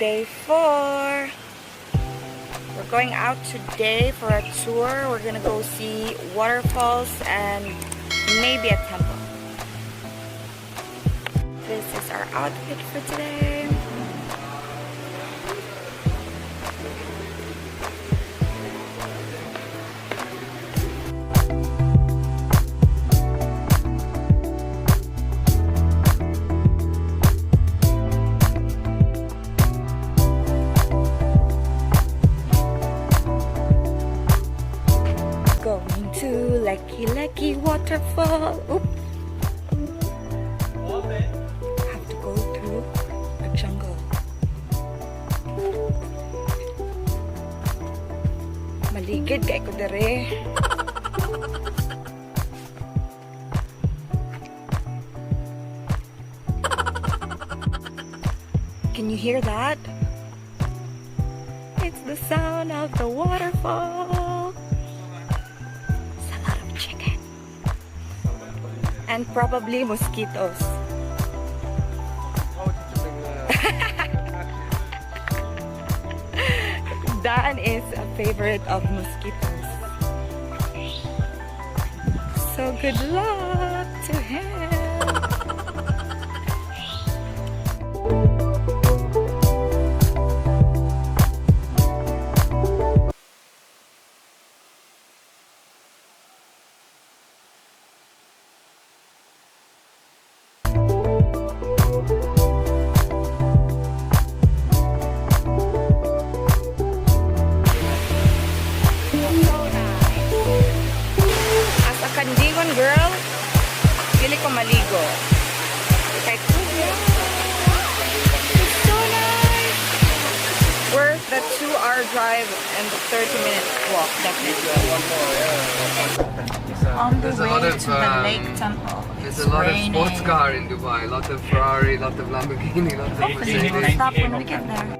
Day 4. We're going out today for a tour. We're gonna go see waterfalls and maybe a temple. This is our outfit for today. Going to Leke Leke Waterfall. Oop. Have to go through a jungle. Maligid kay ko dere. Can you hear that? It's the sound of the waterfall. And probably mosquitoes. Dan is a favorite of mosquitoes. So good luck to him. Kandigon girl, pili ko maligo. Kahit it's so nice. Worth the 2-hour drive and the 30-minute walk, definitely. On the way to the lake temple. There's a lot of sports car in Dubai. A lot of Ferrari, a lot of Lamborghini, a lot of Mercedes. We'll stop when we get there.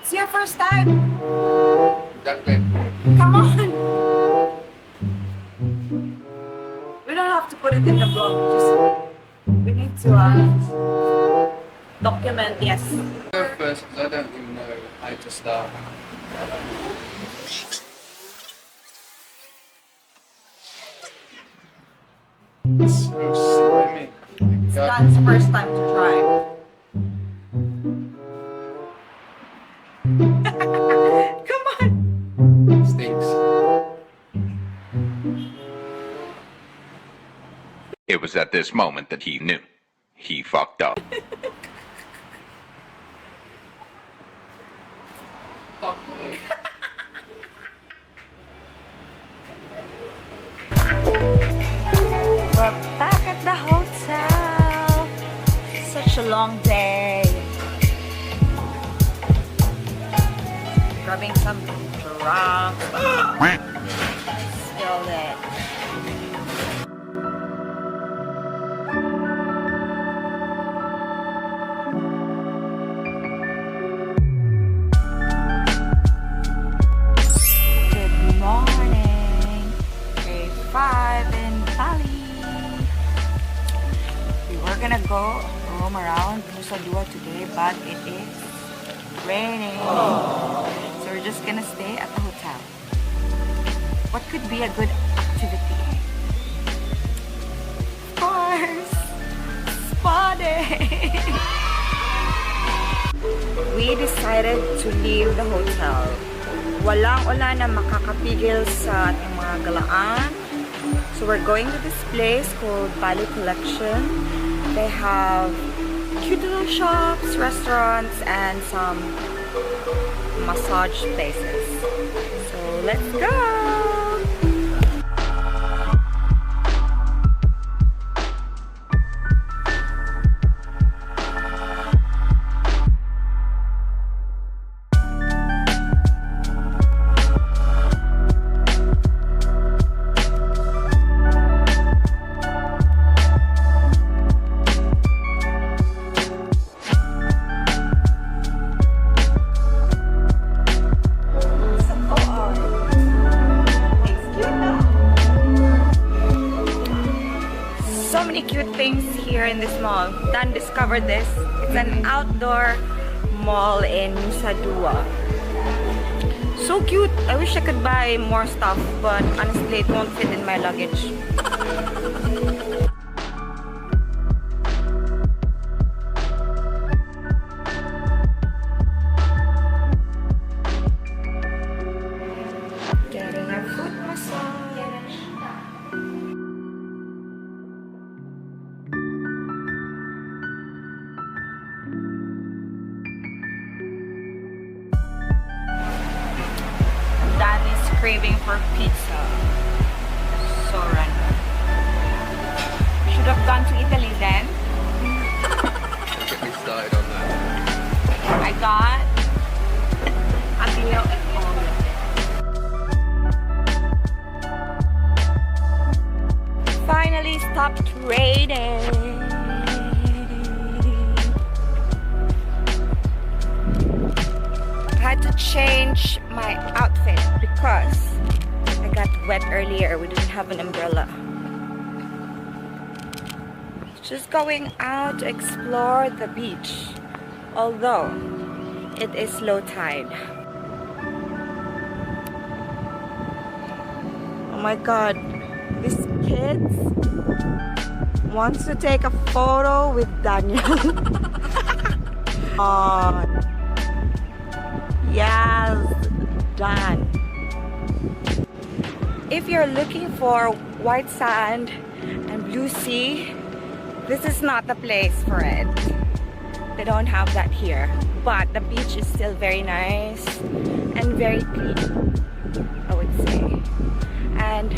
It's your first time. Exactly. Come on. We don't have to put it in the blog. We need to document. Yes. Go first, because I don't even know how to start. It's so slimy. It's Dan's first time to try. Come on. Stinks. It was at this moment that he knew. He fucked up. We're back at the hotel. Such a long day. Grabbing some drops. Spilled it. Good morning. Day 5 in Bali. We were gonna go roam around Nusa Dua today, but it is raining. So we're just gonna stay at the hotel. What could be a good activity? stars! Spotted! We decided to leave the hotel. Walang ulan na makakapigil sa ating mga galaan. So we're going to this place called Bali Collection. They have cute little shops, restaurants, and some massage places. So let's go! Cute things here in this mall. Dan discovered this. It's an outdoor mall in Nusa Dua. So cute. I wish I could buy more stuff, but honestly it won't fit in my luggage. Getting a foot massage. Craving for pizza. So random. Should have gone to Italy then. Get me started on that. I got a meal at home. Finally stopped raining. I had to change my outfit because I got wet earlier. We didn't have an umbrella. Just going out to explore the beach, although it is low tide. Oh my god, these kids wants to take a photo with Daniel. Oh. Yes, done. If you're looking for white sand and blue sea, this is not the place for it. They don't have that here. But the beach is still very nice and very clean, I would say. And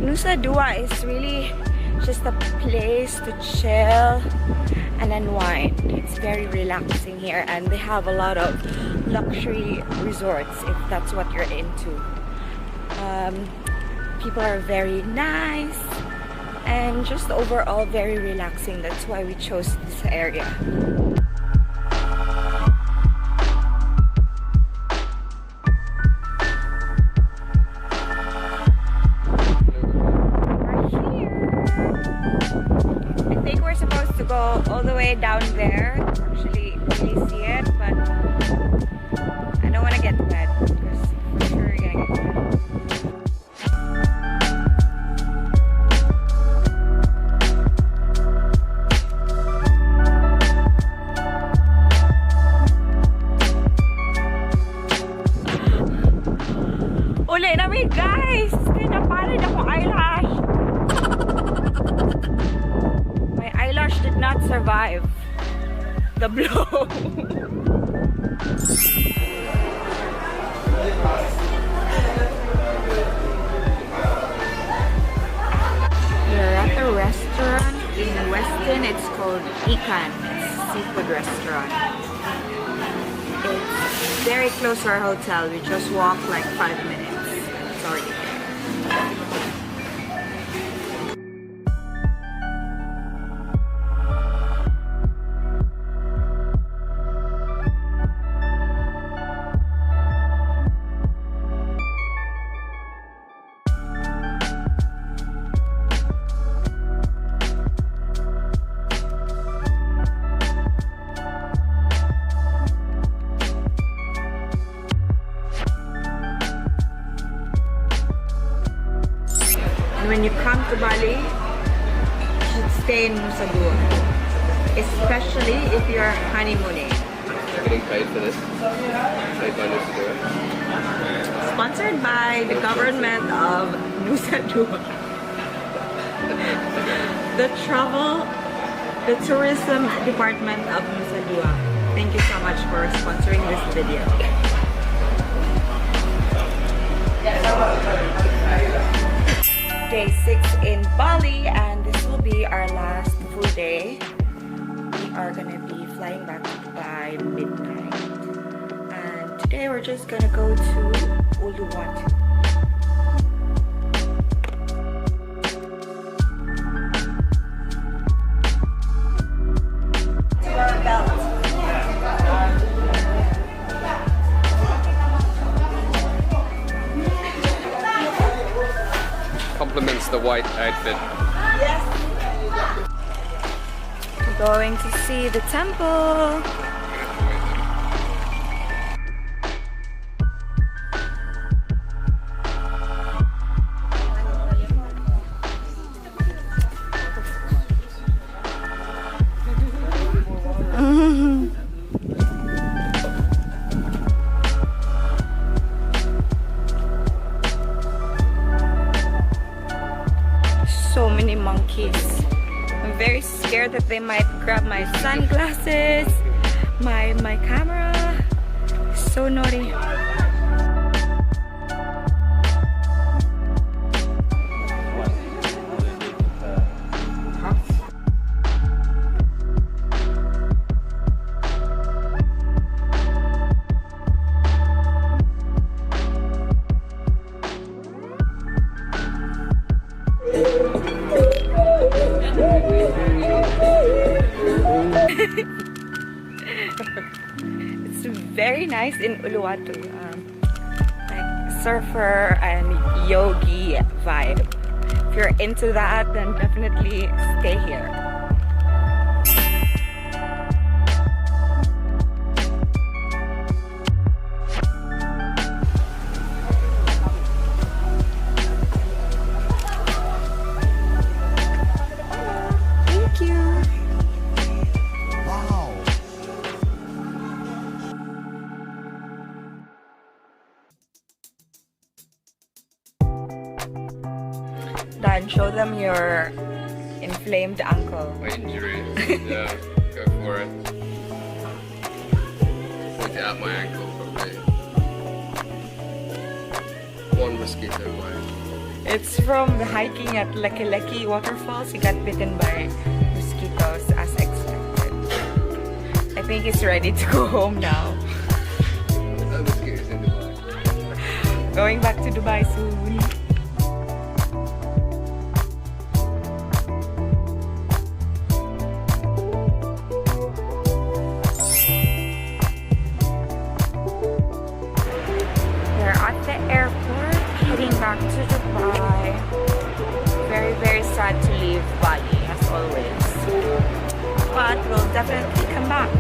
Nusa Dua is really just a place to chill and unwind. It's very relaxing here, and they have a lot of luxury resorts if that's what you're into. People are very nice and just overall very relaxing. That's why we chose this area. Go all the way down there to actually really see it, but I don't want to get wet because for sure you're gonna get wet. Uli namin guys! Tinapalid akong eyelash! Did not survive the blow. We're at a restaurant in Weston. It's called Ikan. It's a seafood restaurant. It's very close to our hotel. We just walked like 5 minutes. It's already there. When you come to Bali, should stay in Nusa Dua, especially if you're honeymooning. Getting paid for this. Paid by Nusa Dua. Sponsored by the government of Nusa Dua. The tourism department of Nusa Dua. Thank you so much for sponsoring this video. Day 6 in Bali, and this will be our last full day. We are gonna be flying back to Dubai midnight, and today we're just gonna go to Uluwatu. Compliments the white outfit. Yes. We're going to see the temple. So many monkeys. I'm very scared that they might grab my sunglasses, my camera. So naughty. It's very nice in Uluwatu, like surfer and yogi vibe. If you're into that, then definitely stay here. Thank you. Dan, show them your inflamed ankle. My injury. Yeah, go for it. Point out my ankle probably. One mosquito bite. It's from the hiking at Leke Leke Waterfalls. He got bitten by mosquitoes as expected. I think he's ready to go home now. No mosquitoes in Dubai. Going back to Dubai soon. We're at the airport, heading back to Dubai. Very, very sad to leave Bali, as always. But we'll definitely come back.